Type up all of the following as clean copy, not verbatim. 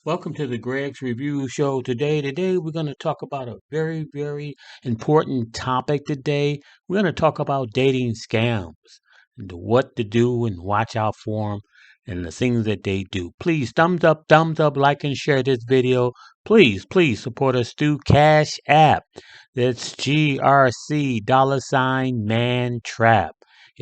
Welcome to the Greg's Review Show today. We're going to talk about a very important topic today. We're going to talk about dating scams and what to do and watch out for them and the things that they do. Please, thumbs up, like and share this video. Please support us through Cash App. That's GRC $mantrap.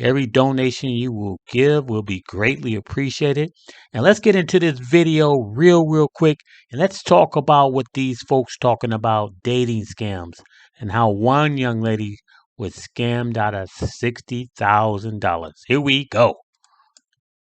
Every donation you will give will be greatly appreciated. And let's get into this video real quick, and let's talk about what these folks talking about dating scams and how one young lady was scammed out of $60,000. Here we go.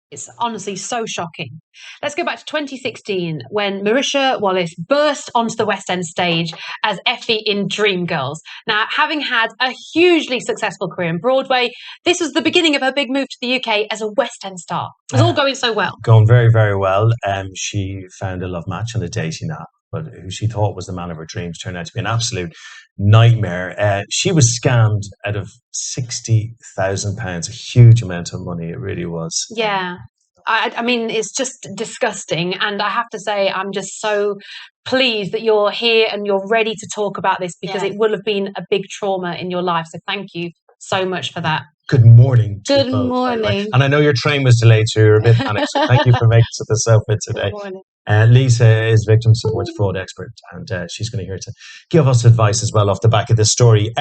It's honestly so shocking. Let's go back to 2016 when Marisha Wallace burst onto the West End stage as Effie in Dreamgirls. Now, having had a hugely successful career in Broadway, this was the beginning of her big move to the UK as a West End star. It was all going so well. Going very well. She found a love match on a dating app, but who she thought was the man of her dreams turned out to be an absolute nightmare. She was scammed out of £60,000, a huge amount of money. It really was. Yeah. I mean, it's just disgusting. And I have to say, I'm just so pleased that you're here and you're ready to talk about this because it will have been a big trauma in your life. So thank you so much for that. Good morning. Good morning. And I know your train was delayed, so you're a bit panicked. So thank you for making it to the sofa today. Good morning. Lisa is victim support fraud expert, and she's going to here to give us advice as well off the back of this story.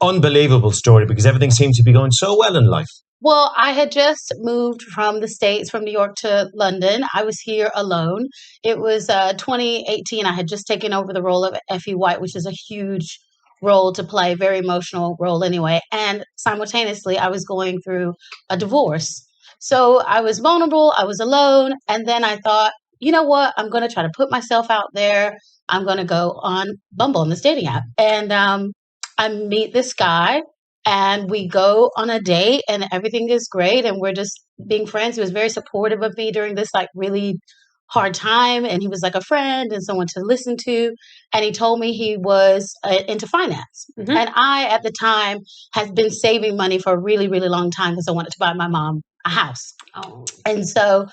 Unbelievable story because everything seemed to be going so well in life. Well, I had just moved from the States, from New York to London. I was here alone. It was 2018. I had just taken over the role of Effie White, which is a huge role to play, very emotional role anyway. And simultaneously, I was going through a divorce. So I was vulnerable. I was alone. And then I thought, you know what? I'm going to try to put myself out there. I'm going to go on Bumble, on this dating app. And I meet this guy. And we go on a date and everything is great. And we're just being friends. He was very supportive of me during this like really hard time. And he was like a friend and someone to listen to. And he told me he was into finance. Mm-hmm. And I, at the time, had been saving money for a really long time because I wanted to buy my mom a house. Oh. And so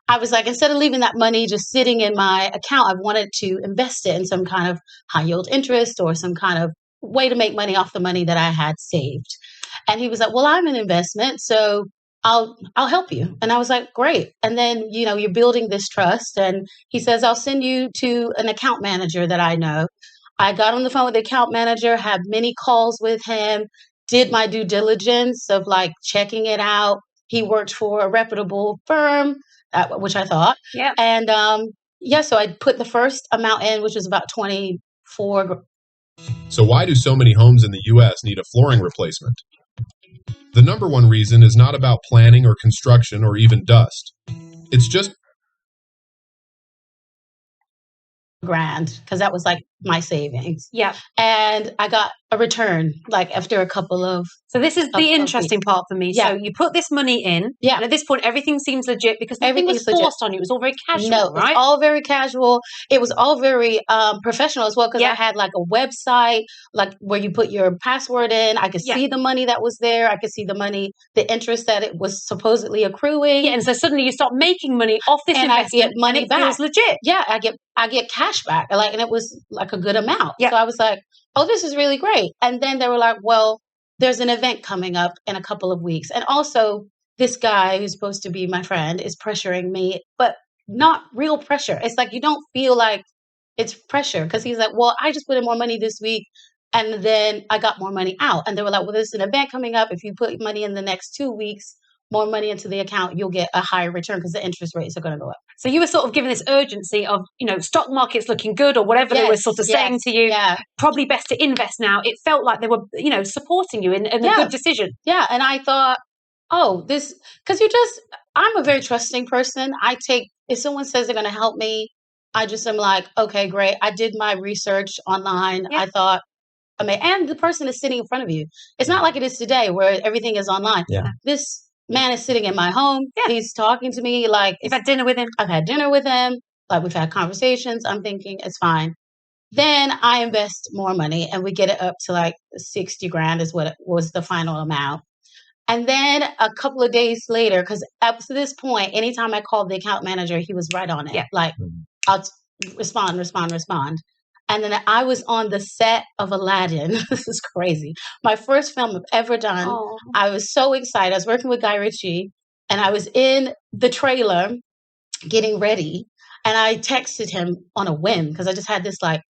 I was like, instead of leaving that money just sitting in my account, I wanted to invest it in some kind of high yield interest or some kind of way to make money off the money that I had saved. And he was like, well, I'm an investment, so I'll help you. And I was like, great. And then, you're building this trust. And he says, I'll send you to an account manager that I know. I got on the phone with the account manager, had many calls with him, did my due diligence of like checking it out. He worked for a reputable firm, which I thought. Yeah. And so I put the first amount in, which was about 24. So why do so many homes in the U.S. need a flooring replacement? The number one reason is not about planning or construction or even dust. It's just grand, because that was like my savings. Yeah. And I got a return like after a couple of. So this is the interesting part for me. Yeah. So you put this money in. Yeah. And at this point, everything seems legit because everything was forced on you. It was all very casual. No, right? It was all very casual. It was all very professional as well because I had like a website like where you put your password in. I could see the money that was there. I could see the money, the interest that it was supposedly accruing. Yeah. And so suddenly you start making money off this investment. I get money back. Feels legit. Yeah. I get cash back. And it was like a good amount. Yeah. So I was like, oh, this is really great. And then they were like, well, there's an event coming up in a couple of weeks. And also this guy who's supposed to be my friend is pressuring me, but not real pressure. It's like, you don't feel like it's pressure because he's like, well, I just put in more money this week. And then I got more money out. And they were like, well, there's an event coming up. If you put money in the next 2 weeks, more money into the account, you'll get a higher return because the interest rates are going to go up. So you were sort of given this urgency of, stock market's looking good or wwhatever they were sort of saying to you. Yeah. Probably best to invest now. It felt like they were, supporting you in a good decision. Yeah. And I thought, because I'm a very trusting person. If someone says they're going to help me, I just am like, okay, great. I did my research online. Yeah. I thought, and the person is sitting in front of you. It's not like it is today where everything is online. Yeah. This man is sitting in my home. Yeah. He's talking to me like... You've had dinner with him? I've had dinner with him. Like we've had conversations. I'm thinking it's fine. Then I invest more money and we get it up to like 60 grand is what it was the final amount. And then a couple of days later, because up to this point, anytime I called the account manager, he was right on it. Yeah. Like I'll respond. And then I was on the set of Aladdin. This is crazy. My first film I've ever done. Oh. I was so excited. I was working with Guy Ritchie, and I was in the trailer getting ready. And I texted him on a whim because I just had this like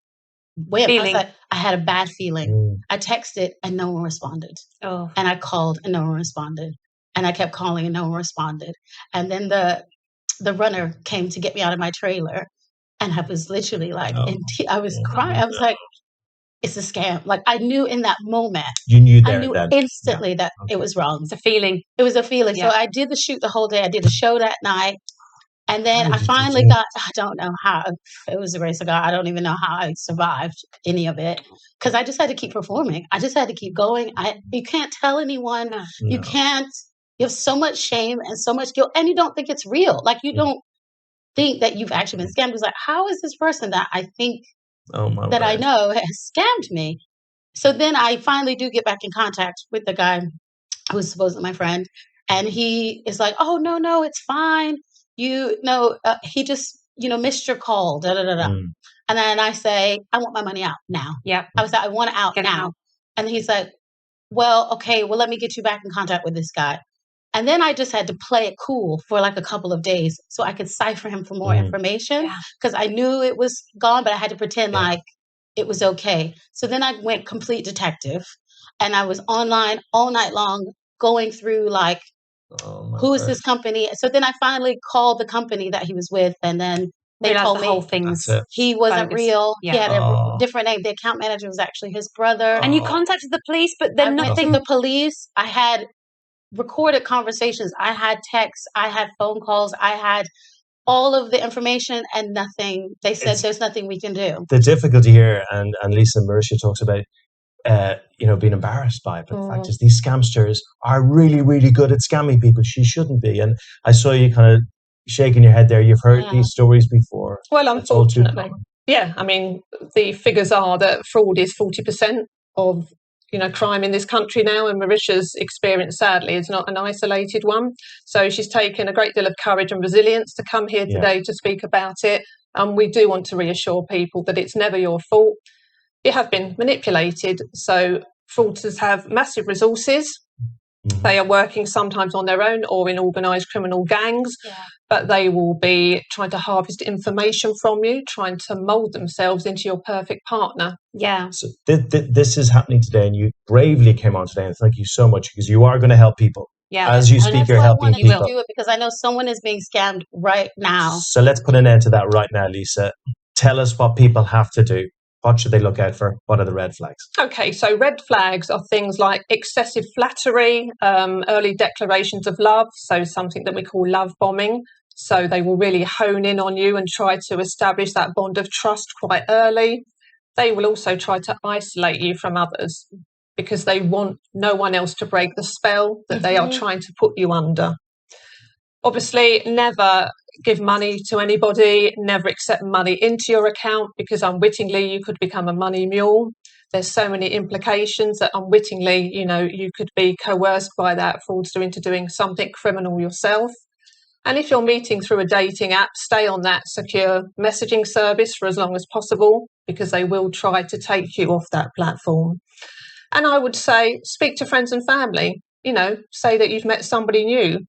whim. I was Feeling. like, I had a bad feeling. I texted and no one responded. Oh. And I called and no one responded. And I kept calling and no one responded. And then the runner came to get me out of my trailer. And I was literally like, I was crying. I was like, it's a scam. Like I knew in that moment. You knew I there knew then. instantly that it was wrong. It's a feeling. It was a feeling. Yeah. So I did the shoot the whole day. I did a show that night. And then I did you finally do it? I don't know how, it was a grace of God. I don't even know how I survived any of it because I just had to keep performing. I just had to keep going. You can't tell anyone. No. You can't, you have so much shame and so much guilt and you don't think it's real. Like you don't think that you've actually been scammed. It's like, how is this person that I think that I know has scammed me? So then I finally do get back in contact with the guy who was supposedly my friend. And he is like, oh, no, it's fine. You know, he just, missed your call. Da, da, da, da. And then I say, I want my money out now. Yep. I was like, I want it out Get it now. out. And he's like, well, okay, well, let me get you back in contact with this guy. And then I just had to play it cool for like a couple of days so I could cipher him for more information because I knew it was gone, but I had to pretend like it was okay. So then I went complete detective and I was online all night long going through like, who is this company? So then I finally called the company that he was with and then they Realized told the me whole thing's he wasn't bogus. real. Yeah. He had a different name. The account manager was actually his brother. And you contacted the police, but then I went nothing. to the police. I had recorded conversations. I had texts. I had phone calls. I had all of the information and nothing. They said there's nothing we can do. The difficulty here, and Lisa Marisha talks about, being embarrassed by it. But the fact is, these scamsters are really, really good at scamming people. She shouldn't be. And I saw you kind of shaking your head there. You've heard these stories before. Well, unfortunately. Yeah, I mean, the figures are that fraud is 40% of crime in this country now, and Marisha's experience, sadly, is not an isolated one. So she's taken a great deal of courage and resilience to come here today to speak about it. And we do want to reassure people that it's never your fault. You have been manipulated. So fraudsters have massive resources. They are working sometimes on their own or in organised criminal gangs, but they will be trying to harvest information from you, trying to mould themselves into your perfect partner. Yeah. So this is happening today, and you bravely came on today, and thank you so much because you are going to help people. Yeah. As you speak, you're helping people. I do it because I know someone is being scammed right now. So let's put an end to that right now, Lisa. Tell us what people have to do. What should they look out for? What are the red flags? Okay, so red flags are things like excessive flattery, early declarations of love, so something that we call love bombing. So they will really hone in on you and try to establish that bond of trust quite early. They will also try to isolate you from others because they want no one else to break the spell that they are trying to put you under. Obviously, never give money to anybody, never accept money into your account because unwittingly you could become a money mule. There's so many implications that unwittingly, you could be coerced by that fraudster into doing something criminal yourself. And if you're meeting through a dating app, stay on that secure messaging service for as long as possible because they will try to take you off that platform. And I would say, speak to friends and family, say that you've met somebody new.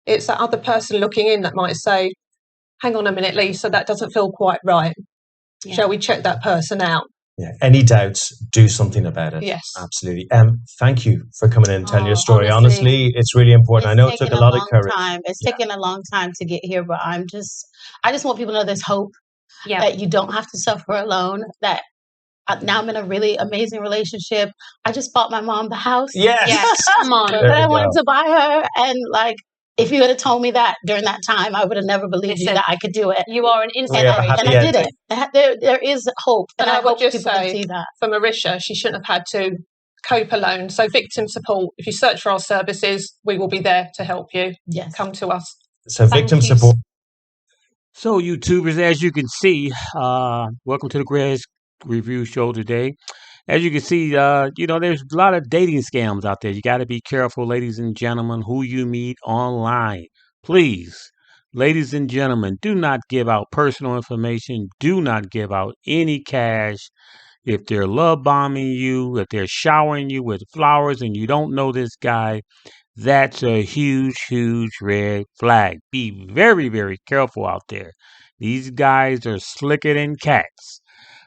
It's that other person looking in that might say, hang on a minute, Lisa, that doesn't feel quite right. Yeah. Shall we check that person out? Yeah. Any doubts, do something about it. Yes. Absolutely. Thank you for coming in and telling your story. Honestly, it's really important. I know it took a lot of courage. It's taken a long time to get here, but I just want people to know there's hope, that you don't have to suffer alone, that now I'm in a really amazing relationship. I just bought my mom the house. Yes. Come on. That I wanted to buy her. And if you had told me that during that time, I would have never believed you that I could do it. You are an instant. And I did it. There is hope. And I would just say, see that. For Marisha, she shouldn't have had to cope alone. So victim support, if you search for our services, we will be there to help you. Yes. Come to us. So victim support. So YouTubers, as you can see, welcome to the Grez Review Show today. As you can see, there's a lot of dating scams out there. You got to be careful, ladies and gentlemen, who you meet online. Please Ladies and gentlemen, do not give out personal information. Do not give out any cash. If they're love bombing you, if they're showering you with flowers and you don't know this guy, that's a huge, huge red flag. Be very, very careful out there. These guys are slicker than cats.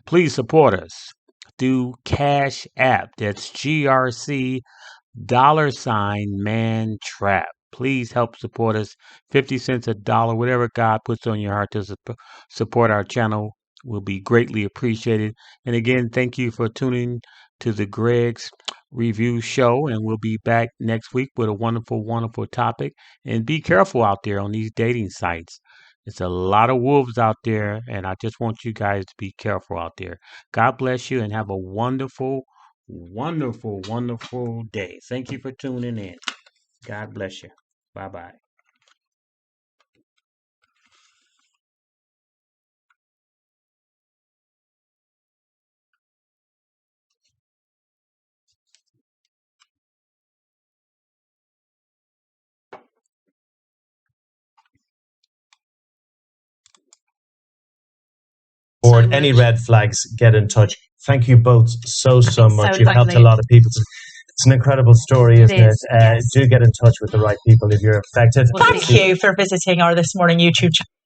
Please support us through Cash App. That's GRC $mantrap. Please help support us. 50 cents, a dollar, whatever God puts on your heart to support our channel will be greatly appreciated. And again, thank you for tuning to the Greg's Review Show. And we'll be back next week with a wonderful, wonderful topic. And be careful out there on these dating sites. It's a lot of wolves out there, and I just want you guys to be careful out there. God bless you and have a wonderful, wonderful, wonderful day. Thank you for tuning in. God bless you. Bye-bye. Or So any much. red flags, get in touch. Thank you both so much. So You've helped a lovely. lot of people. It's an incredible story, It isn't it? is, yes. Do get in touch with the right people if you're affected. We'll Thank see. you for visiting our This Morning YouTube channel.